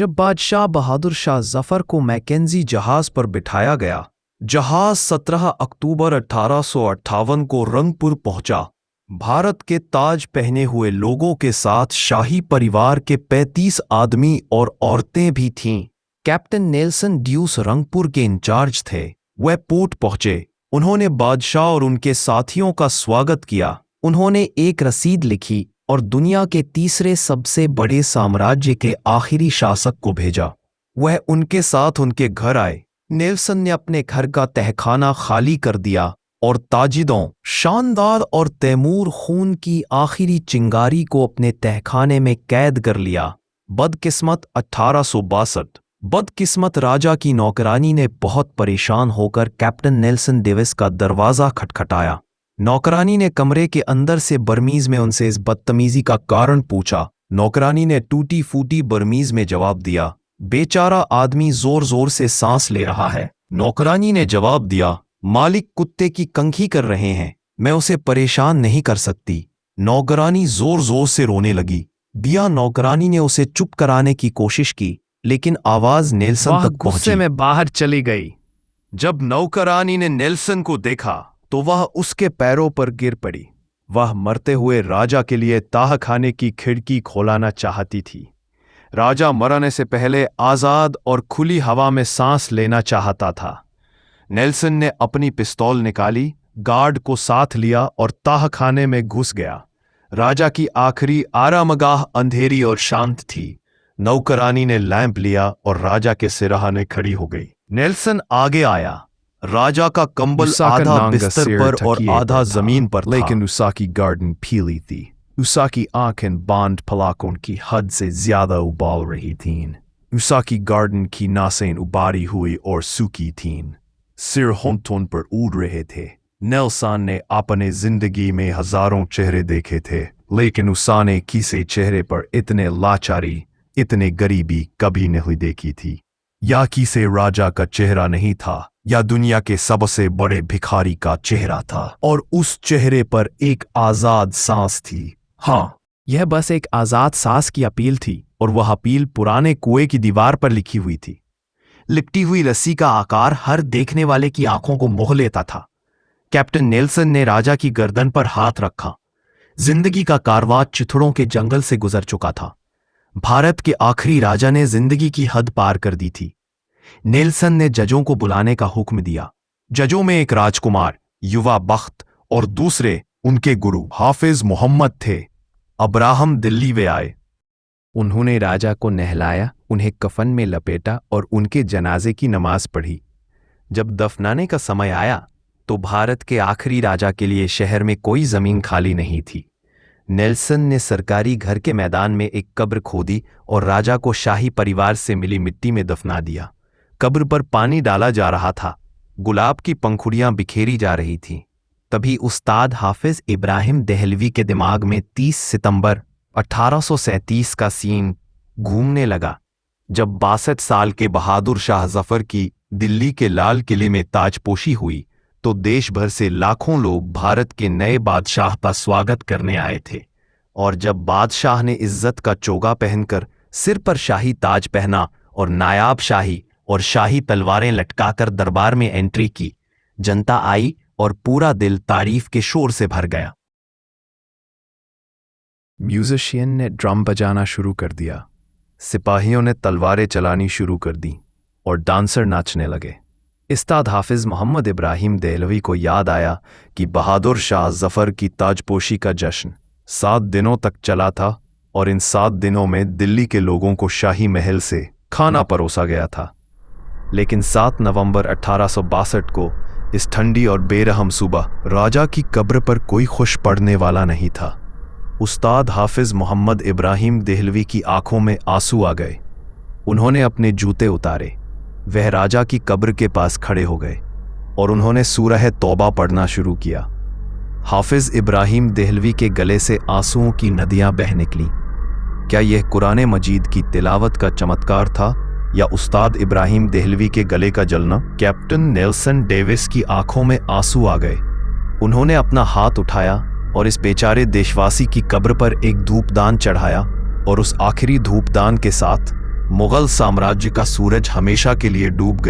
जब बादशाह बहादुर शाह जफर को मैकेंजी जहाज पर बिठाया गया, जहाज 17 अक्टूबर 1858 को रंगपुर पहुंचा। भारत के ताज पहने हुए लोगों के साथ शाही परिवार के 35 आदमी और औरतें भी थीं। कैप्टन नेल्सन ड्यूस रंगपुर के इंचार्ज थे। वह पोर्ट पहुंचे। उन्होंने बादशाह और उनके साथियों का स्वागत किया। उन्होंने एक रसीद लिखी और दुनिया के तीसरे सबसे बड़े साम्राज्य के आखिरी शासक को भेजा। वह उनके साथ उनके घर आए। नेल्सन ने अपने घर का तहखाना खाली कर दिया और ताजिदों, शानदार और तैमूर खून की आखिरी चिंगारी को अपने तहखाने में कैद कर लिया। बदकिस्मत 1862। बदकिस्मत राजा की नौकरानी ने बहुत परेशान होकर कैप्टन नेल्सन डेविस का दरवाज़ा खटखटाया। नौकरानी ने कमरे के अंदर से बर्मीज में उनसे इस बदतमीजी का कारण पूछा। नौकरानी ने टूटी फूटी बर्मीज में जवाब दिया, बेचारा आदमी जोर जोर से सांस ले रहा है। नौकरानी ने जवाब दिया, मालिक कुत्ते की कंघी कर रहे हैं, मैं उसे परेशान नहीं कर सकती। नौकरानी जोर जोर से रोने लगी। नौकरानी ने उसे चुप कराने की कोशिश की, लेकिन आवाज नेल्सन तक पहुंची। गुस्से में बाहर चली गई। जब नौकरानी ने नेल्सन को देखा तो वह उसके पैरों पर गिर पड़ी। वह मरते हुए राजा के लिए ताहखाने की खिड़की खोलाना चाहती थी। राजा मरने से पहले आजाद और खुली हवा में सांस लेना चाहता था। नेल्सन ने अपनी पिस्तौल निकाली, गार्ड को साथ लिया और ताहखाने में घुस गया। राजा की आखिरी आरामगाह अंधेरी और शांत थी। नौकरानी ने लैंप लिया और राजा के सिरहाने खड़ी हो गई। नेल्सन आगे आया। राजा का कंबल आधा बिस्तर पर और आधा जमीन पर था। लेकिन उसाकी गार्डन पीली थी। उसाकी आंखें बांध पलकों की हद से ज्यादा उबाल रही थीं। उसाकी गार्डन की नासें उबारी हुई और सूखी थीं। सिर होंठों पर उड़ रहे थे। नेल्सन ने अपने जिंदगी में हजारों चेहरे देखे थे, लेकिन उसने किसी चेहरे पर इतने लाचारी, इतने गरीबी कभी नहीं देखी थी। या किसी राजा का चेहरा नहीं था, या दुनिया के सबसे बड़े भिखारी का चेहरा था, और उस चेहरे पर एक आजाद सांस थी। हाँ, यह बस एक आजाद सांस की अपील थी, और वह अपील पुराने कुएं की दीवार पर लिखी हुई थी। लिपटी हुई रस्सी का आकार हर देखने वाले की आंखों को मोह लेता था। कैप्टन नेल्सन ने राजा की गर्दन पर हाथ रखा। जिंदगी का कारवां चिथड़ों के जंगल से गुजर चुका था। भारत के आखिरी राजा ने जिंदगी की हद पार कर दी थी। नेल्सन ने जजों को बुलाने का हुक्म दिया। जजों में एक राजकुमार, युवा बख्त और दूसरे उनके गुरु हाफिज मोहम्मद थे। अब्राहम दिल्ली वे आए। उन्होंने राजा को नहलाया, उन्हें कफन में लपेटा और उनके जनाजे की नमाज पढ़ी। जब दफनाने का समय आया तो भारत के आखिरी राजा के लिए शहर में कोई जमीन खाली नहीं थी। नेल्सन ने सरकारी घर के मैदान में एक कब्र खोदी और राजा को शाही परिवार से मिली मिट्टी में दफना दिया। कब्र पर पानी डाला जा रहा था। गुलाब की पंखुड़ियां बिखेरी जा रही थीं। तभी उस्ताद हाफिज इब्राहिम देहलवी के दिमाग में 30 सितंबर 1837 का सीन घूमने लगा, जब 62 साल के बहादुर शाह जफर की दिल्ली के लाल किले में ताजपोशी हुई तो देश भर से लाखों लोग भारत के नए बादशाह का स्वागत करने आए थे। और जब बादशाह ने इज्जत का चोगा पहनकर सिर पर शाही ताज पहना और नायाब शाही और शाही तलवारें लटकाकर दरबार में एंट्री की, जनता आई और पूरा दिल तारीफ के शोर से भर गया। म्यूजिशियन ने ड्रम बजाना शुरू कर दिया, सिपाहियों ने तलवारें चलानी शुरू कर दी और डांसर नाचने लगे। उस्ताद हाफिज मोहम्मद इब्राहिम देहलवी को याद आया कि बहादुर शाह जफर की ताजपोशी का जश्न 7 दिनों तक चला था और इन 7 दिनों में दिल्ली के लोगों को शाही महल से खाना परोसा गया था। लेकिन 7 नवंबर 1862 को इस ठंडी और बेरहम सुबह राजा की कब्र पर कोई खुश पड़ने वाला नहीं था। उस्ताद हाफिज मोहम्मद इब्राहिम देहलवी की आंखों में आंसू आ गए। उन्होंने अपने जूते उतारे, वह राजा की कब्र के पास खड़े हो गए और उन्होंने सूरह तौबा पढ़ना शुरू किया। हाफिज इब्राहिम देहलवी के गले से आंसुओं की नदियां बह निकली। क्या यह कुरान मजीद की तिलावत का चमत्कार था या उस्ताद इब्राहिम देहलवी के गले का जलना? कैप्टन नेल्सन डेविस की आंखों में आंसू आ गए। उन्होंने अपना हाथ उठाया और इस बेचारे देशवासी की कब्र पर एक धूपदान चढ़ाया और उस आखिरी धूपदान के साथ मुगल साम्राज्य का सूरज हमेशा के लिए डूब गया।